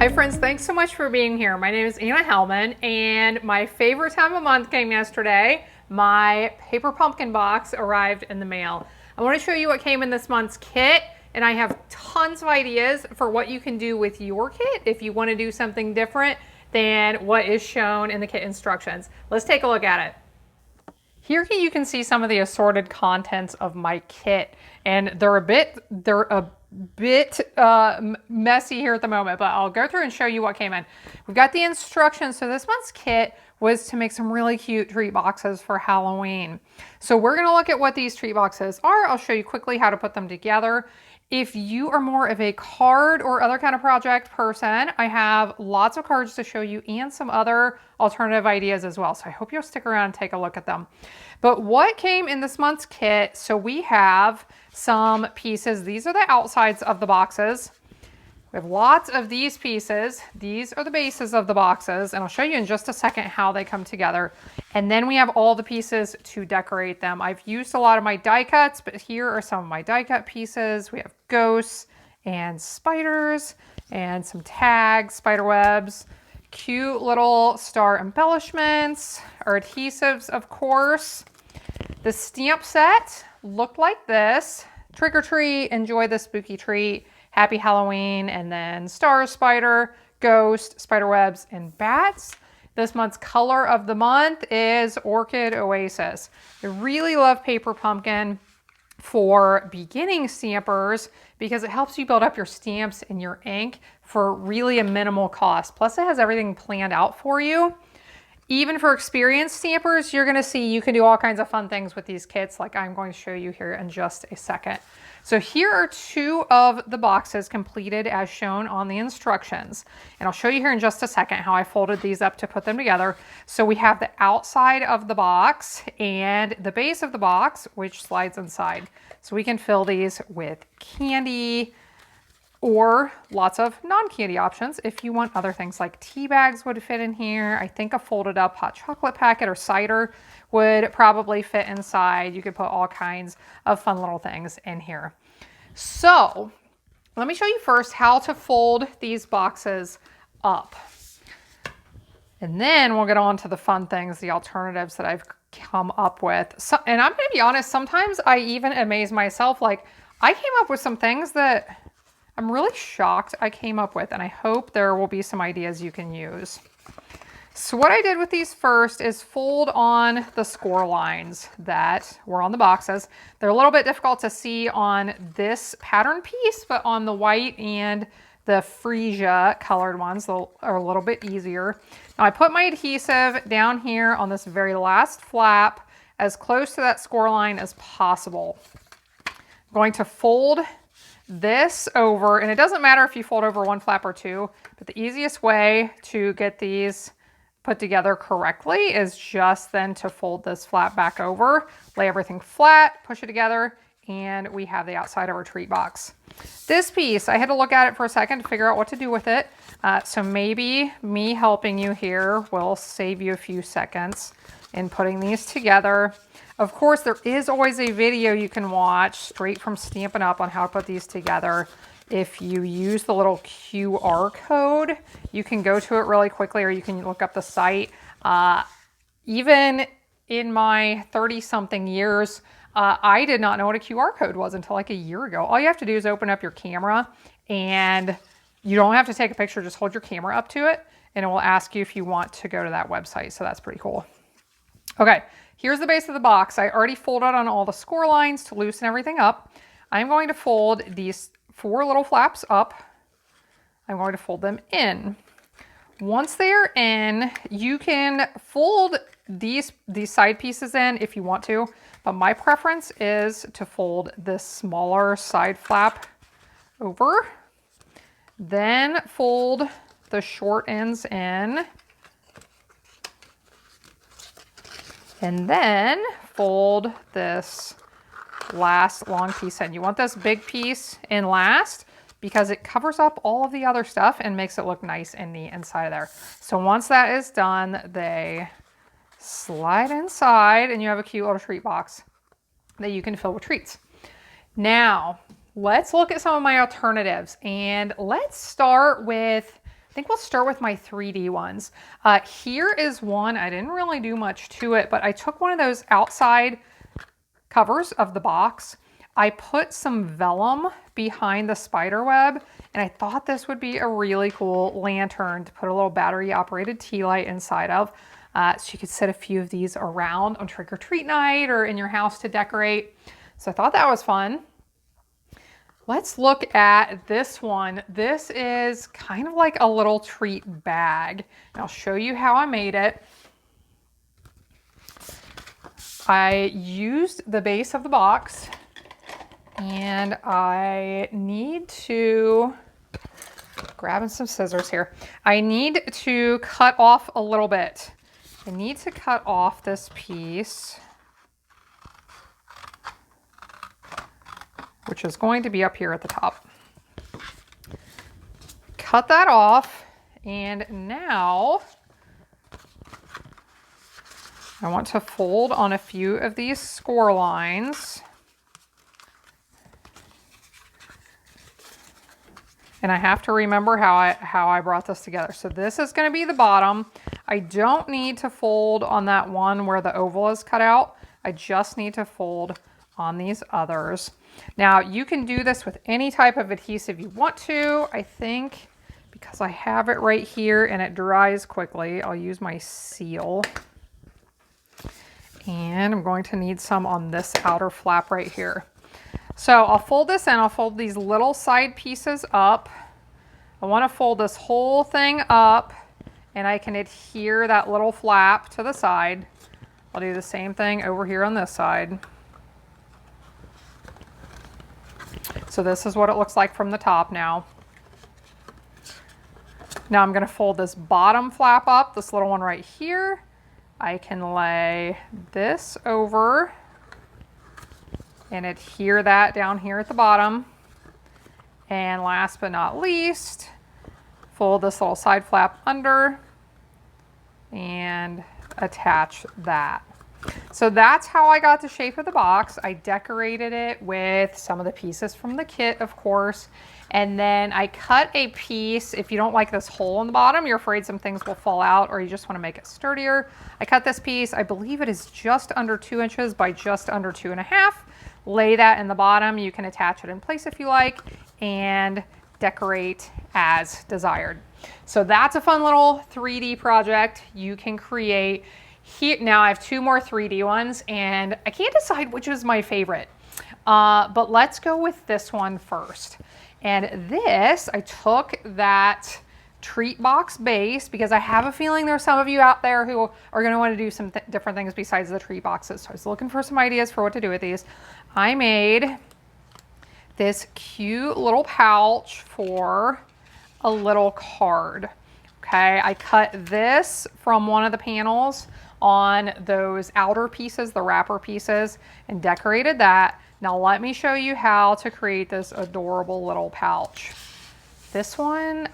Hi friends, thanks so much for being here. My name is Helman, and my favorite time of month came yesterday. My paper pumpkin box arrived in the mail. I want to show you what came in this month's kit, and I have tons of ideas for what you can do with your kit if you want to do something different than what is shown in the kit instructions. Let's take a look at it. Here you can see some of the assorted contents of my kit, and they're a bit messy here at the moment, but I'll go through and show you what came in. We've got the instructions. So this month's kit was to make some really cute treat boxes for Halloween. So we're going to look at what these treat boxes are. I'll show you quickly how to put them together. If you are more of a card or other kind of project person, I have lots of cards to show you and some other alternative ideas as well. So I hope you'll stick around and take a look at them. But what came in this month's kit? So we have some pieces. These are the outsides of the boxes. We have lots of these pieces. These are the bases of the boxes, and I'll show you in just a second how they come together. And then we have all the pieces to decorate them. I've used a lot of my die cuts, but here are some of my die cut pieces. We have ghosts and spiders and some tags, spider webs, cute little star embellishments, our adhesives, of course. The stamp set looked like this: trick or treat, enjoy the spooky treat, happy Halloween, and then star, spider, ghost, spider webs, and bats. This month's color of the month is Orchid Oasis. I really love paper pumpkin for beginning stampers because it helps you build up your stamps and your ink for really a minimal cost. Plus it has everything planned out for you. Even for experienced stampers, you're going to see you can do all kinds of fun things with these kits, like I'm going to show you here in just a second. So here are two of the boxes completed as shown on the instructions. And I'll show you here in just a second how I folded these up to put them together. So we have the outside of the box and the base of the box, which slides inside. So we can fill these with candy, or lots of non-candy options. If you want other things, like tea bags would fit in here. I think a folded up hot chocolate packet or cider would probably fit inside. You could put all kinds of fun little things in here. So let me show you first how to fold these boxes up. And then we'll get on to the fun things, the alternatives that I've come up with. So, and I'm gonna be honest, sometimes I even amaze myself. Like, I came up with some things that I'm really shocked I came up with, and I hope there will be some ideas you can use. So what I did with these first is fold on the score lines that were on the boxes. They're a little bit difficult to see on this pattern piece, but on the white and the freesia colored ones are a little bit easier. Now I put my adhesive down here on this very last flap as close to that score line as possible. I'm going to fold this over, and it doesn't matter if you fold over one flap or two, but the easiest way to get these put together correctly is just then to fold this flap back over, lay everything flat, push it together, and we have the outside of our treat box. This piece, I had to look at it for a second to figure out what to do with it. So maybe me helping you here will save you a few seconds in putting these together. Of course, there is always a video you can watch straight from Stampin' Up! On how to put these together. If you use the little QR code, you can go to it really quickly, or you can look up the site. Even in my 30-something years, I did not know what a QR code was until like a year ago. All you have to do is open up your camera, and you don't have to take a picture, just hold your camera up to it, and it will ask you if you want to go to that website. So that's pretty cool. Okay, here's the base of the box. I already folded on all the score lines to loosen everything up. I'm going to fold these 4 little flaps up. I'm going to fold them in. Once they're in, you can fold these side pieces in if you want to, but my preference is to fold this smaller side flap over, then fold the short ends in, and then fold this last long piece in. You want this big piece in last because it covers up all of the other stuff and makes it look nice and neat inside of there. So once that is done, they slide inside and you have a cute little treat box that you can fill with treats. Now, let's look at some of my alternatives, and let's start with I think we'll start with my 3D ones. Here is one, I didn't really do much to it, but I took one of those outside covers of the box. I put some vellum behind the spider web, and I thought this would be a really cool lantern to put a little battery operated tea light inside of. So you could set a few of these around on trick or treat night or in your house to decorate. So I thought that was fun. Let's look at this one. This is kind of like a little treat bag. And I'll show you how I made it. I used the base of the box, and I need to, grabbing some scissors here, I need to cut off a little bit. I need to cut off this piece, which is going to be up here at the top. Cut that off, and now I want to fold on a few of these score lines. And I have to remember how I brought this together. So this is going to be the bottom. I don't need to fold on that one where the oval is cut out. I just need to fold on these others. Now you can do this with any type of adhesive you want to. I think because I have it right here and it dries quickly, I'll use my seal. And I'm going to need some on this outer flap right here. So I'll fold this in, I'll fold these little side pieces up. I want to fold this whole thing up, and I can adhere that little flap to the side. I'll do the same thing over here on this side. So this is what it looks like from the top now. Now I'm going to fold this bottom flap up, this little one right here. I can lay this over and adhere that down here at the bottom. And last but not least, fold this little side flap under and attach that. So that's how I got the shape of the box. I decorated it with some of the pieces from the kit, of course. And then I cut a piece. If you don't like this hole in the bottom, you're afraid some things will fall out, or you just want to make it sturdier, I cut this piece. I believe it is just under 2 inches by just under 2.5. Lay that in the bottom. You can attach it in place if you like and decorate as desired. So that's a fun little 3D project you can create. Here, now I have 2 more 3D ones, and I can't decide which is my favorite, but let's go with this one first. And this, I took that treat box base because I have a feeling there's some of you out there who are going to want to do some different things besides the treat boxes. So I was looking for some ideas for what to do with these. I made this cute little pouch for a little card. Okay, I cut this from one of the panels on those outer pieces, the wrapper pieces, and decorated that. Now let me show you how to create this adorable little pouch. This one,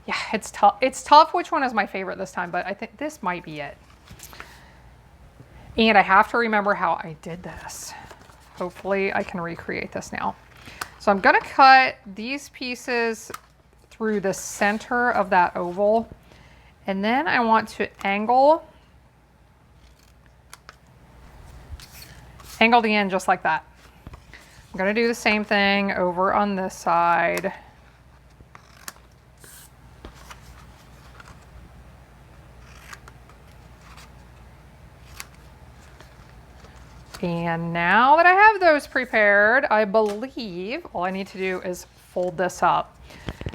yeah, it's tough. It's tough which one is my favorite this time, but I think this might be it. And I have to remember how I did this. Hopefully I can recreate this now. So I'm gonna cut these pieces through the center of that oval. And then I want to angle the end just like that. I'm gonna do the same thing over on this side. And now that I have those prepared, I believe all I need to do is fold this up.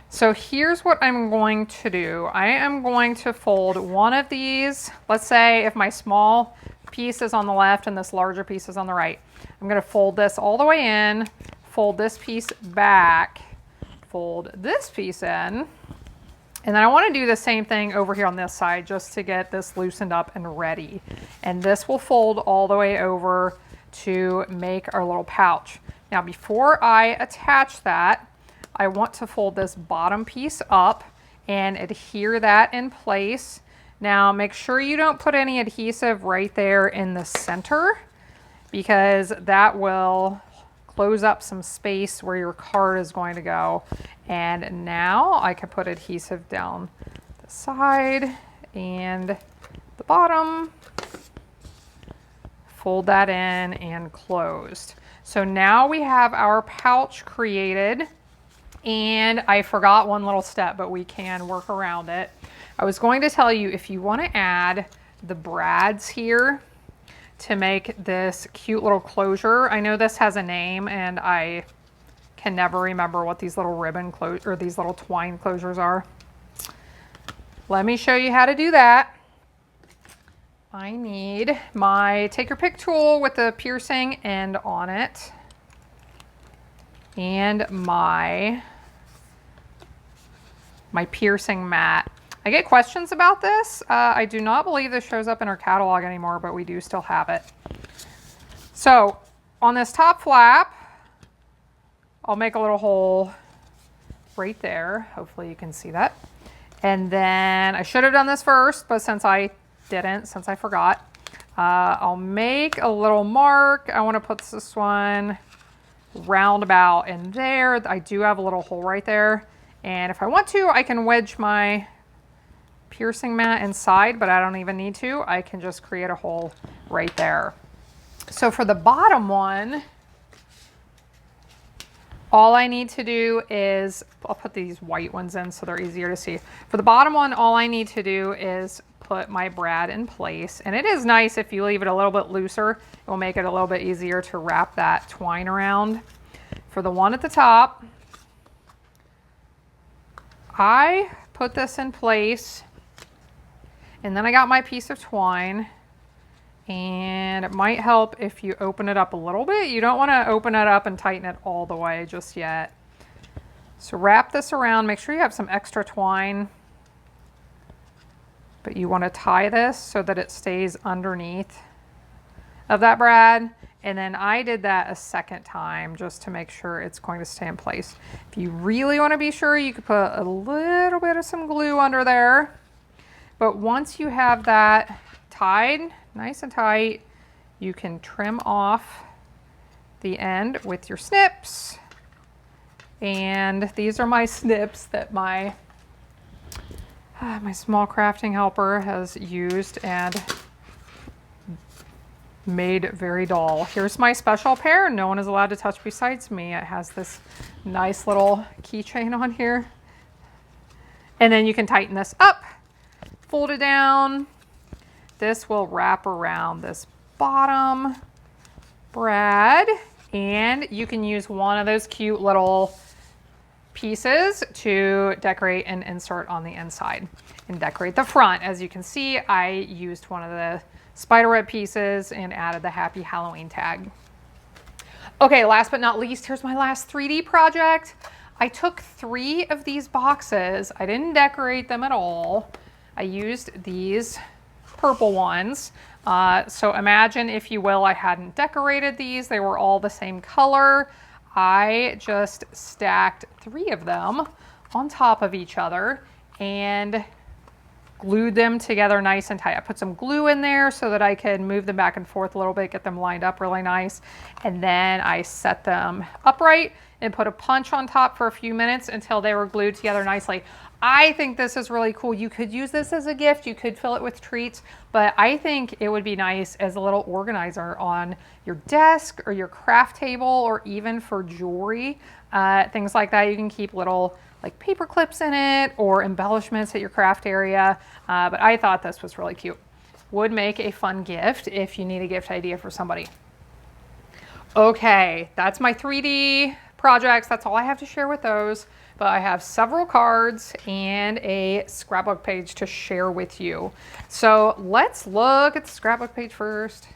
So here's what I'm going to do. I am going to fold one of these. Let's say if my small piece is on the left and this larger piece is on the right. I'm going to fold this all the way in, fold this piece back, fold this piece in, and then I want to do the same thing over here on this side just to get this loosened up and ready. And this will fold all the way over to make our little pouch. Now before I attach that, I want to fold this bottom piece up and adhere that in place. Now make sure you don't put any adhesive right there in the center because that will close up some space where your card is going to go. And now I can put adhesive down the side and the bottom, fold that in and closed. So now we have our pouch created, and I forgot one little step, but we can work around it. I was going to tell you, if you want to add the brads here to make this cute little closure. I know this has a name and I can never remember what these little ribbon or these little twine closures are. Let me show you how to do that. I need my take your pick tool with the piercing end on it and my piercing mat. I get questions about this. I do not believe this shows up in our catalog anymore, but we do still have it. So on this top flap, I'll make a little hole right there. Hopefully you can see that. And then I should have done this first, but since I didn't, since I forgot, I'll make a little mark. I want to put this one roundabout in there. I do have a little hole right there. And if I want to, I can wedge my piercing mat inside, but I don't even need to. I can just create a hole right there. So for the bottom one, all I need to do is, I'll put these white ones in so they're easier to see. For the bottom one, all I need to do is put my brad in place. And it is nice if you leave it a little bit looser. It will make it a little bit easier to wrap that twine around. For the one at the top, I put this in place. And then I got my piece of twine, and it might help if you open it up a little bit. You don't want to open it up and tighten it all the way just yet. So wrap this around, make sure you have some extra twine, but you want to tie this so that it stays underneath of that brad. And then I did that a second time just to make sure it's going to stay in place. If you really want to be sure, you could put a little bit of some glue under there. But once you have that tied nice and tight, you can trim off the end with your snips. And these are my snips that my small crafting helper has used and made very dull. Here's my special pair. No one is allowed to touch besides me. It has this nice little keychain on here. And then you can tighten this up. Fold it down. This will wrap around this bottom brad, and you can use one of those cute little pieces to decorate and insert on the inside and decorate the front. As you can see, I used one of the spiderweb pieces and added the Happy Halloween tag. Okay, last but not least, here's my last 3D project. I took 3 of these boxes. I didn't decorate them at all. I used these purple ones. So imagine, if you will, I hadn't decorated these. They were all the same color. I just stacked 3 of them on top of each other and glued them together nice and tight. I put some glue in there so that I could move them back and forth a little bit, get them lined up really nice. And then I set them upright and put a punch on top for a few minutes until they were glued together nicely. I think this is really cool. You could use this as a gift. You could fill it with treats, but I think it would be nice as a little organizer on your desk or your craft table, or even for jewelry, things like that. You can keep little like paper clips in it or embellishments at your craft area. But I thought this was really cute. Would make a fun gift if you need a gift idea for somebody. Okay, that's my 3D projects. That's all I have to share with those. But I have several cards and a scrapbook page to share with you. So let's look at the scrapbook page first.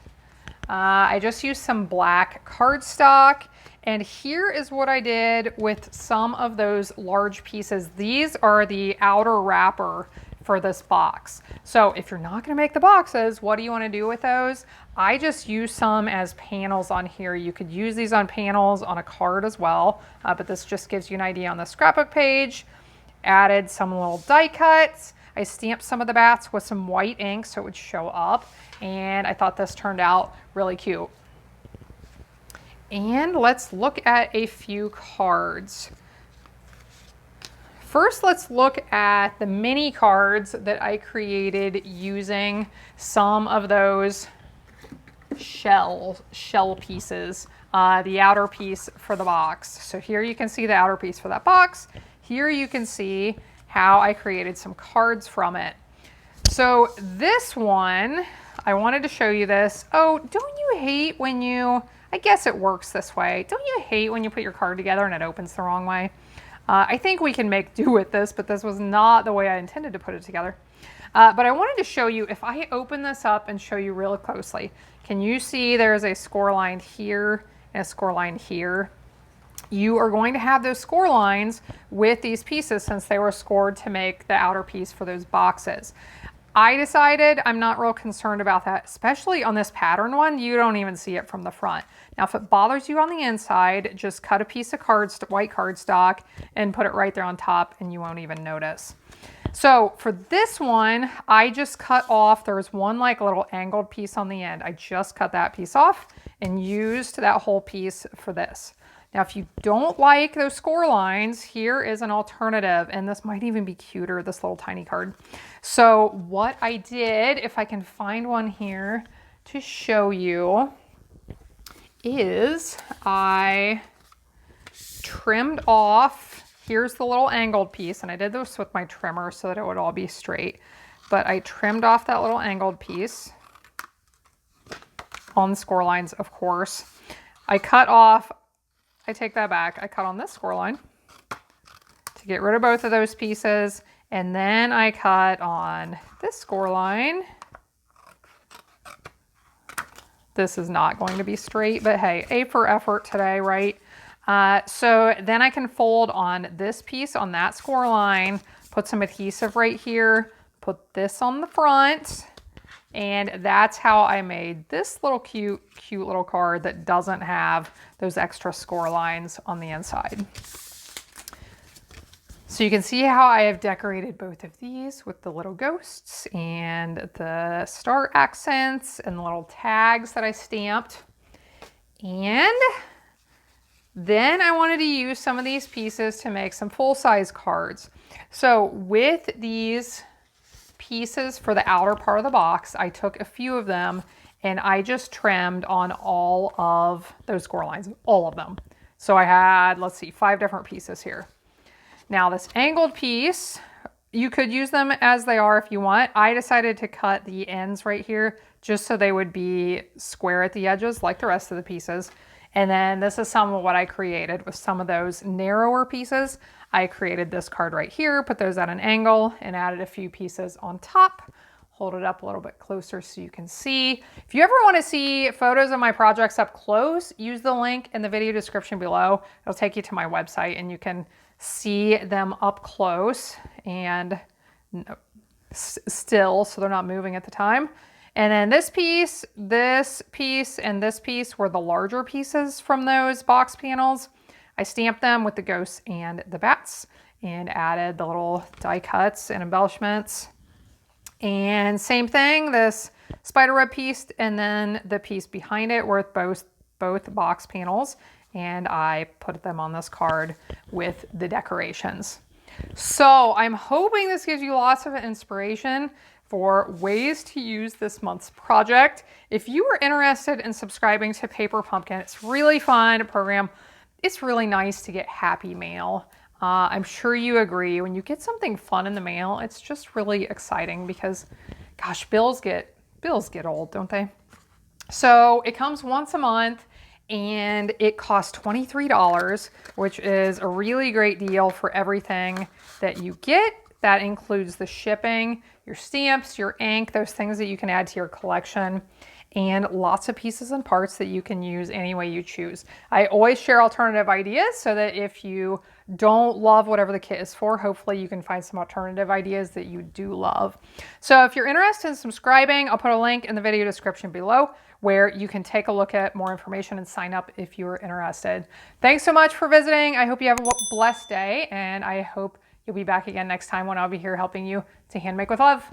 I just used some black cardstock, and here is what I did with some of those large pieces. These are the outer wrapper for this box. So if you're not going to make the boxes, what do you want to do with those? I just use some as panels on here. You could use these on panels on a card as well, but this just gives you an idea on the scrapbook page. Added some little die cuts. I stamped some of the bats with some white ink so it would show up, and I thought this turned out really cute. And let's look at a few cards. First, let's look at the mini cards that I created using some of those shell pieces, the outer piece for the box. So here you can see the outer piece for that box. Here you can see how I created some cards from it. So this one, I wanted to show you this. Oh, don't you hate when you, I guess it works this way. Don't you hate when you put your card together and it opens the wrong way? I think we can make do with this, but this was not the way I intended to put it together. But I wanted to show you, if I open this up and show you really closely, can you see there's a score line here and a score line here? You are going to have those score lines with these pieces since they were scored to make the outer piece for those boxes. I decided I'm not real concerned about that, especially on this pattern one. You don't even see it from the front. Now, if it bothers you on the inside, just cut a piece of white cardstock and put it right there on top and you won't even notice. So for this one, I just cut off, there's one like little angled piece on the end. I just cut that piece off and used that whole piece for this. Now, if you don't like those score lines, here is an alternative, and this might even be cuter, this little tiny card. So what I did, if I can find one here to show you, is I trimmed off, here's the little angled piece, and I did this with my trimmer so that it would all be straight, but I trimmed off that little angled piece on the score lines, of course. I cut off, I take that back, I cut on this score line to get rid of both of those pieces, and then I cut on this score line. This is not going to be straight, but hey, A for effort today, right? So then I can fold on this piece on that score line, put some adhesive right here, put this on the front, and that's how I made this little cute little card that doesn't have those extra score lines on the inside. So you can see how I have decorated both of these with the little ghosts and the star accents and the little tags that I stamped. And then I wanted to use some of these pieces to make some full-size cards. So with these pieces for the outer part of the box, I took a few of them and I just trimmed on all of those score lines, all of them. So I had, let's see, 5 different pieces here. Now this angled piece, you could use them as they are if you want. I decided to cut the ends right here just so they would be square at the edges like the rest of the pieces. And then this is some of what I created with some of those narrower pieces. I created this card right here, put those at an angle and added a few pieces on top. Hold it up a little bit closer so you can see. If you ever want to see photos of my projects up close, use the link in the video description below. It'll take you to my website and you can see them up close and still, so they're not moving at the time. And then this piece, and this piece were the larger pieces from those box panels. I stamped them with the ghosts and the bats and added the little die cuts and embellishments. And same thing, this spiderweb piece and then the piece behind it were both box panels. And I put them on this card with the decorations. So I'm hoping this gives you lots of inspiration for ways to use this month's project. If you are interested in subscribing to Paper Pumpkin, it's really fun program. It's really nice to get happy mail. I'm sure you agree. When you get something fun in the mail, it's just really exciting because, gosh, bills get old, don't they? So it comes once a month and it costs $23, which is a really great deal for everything that you get. That includes the shipping, your stamps, your ink, those things that you can add to your collection, and lots of pieces and parts that you can use any way you choose. I always share alternative ideas so that if you don't love whatever the kit is for, hopefully you can find some alternative ideas that you do love. So if you're interested in subscribing, I'll put a link in the video description below where you can take a look at more information and sign up if you're interested. Thanks so much for visiting. I hope you have a blessed day, and I hope you'll be back again next time when I'll be here helping you to hand make with love.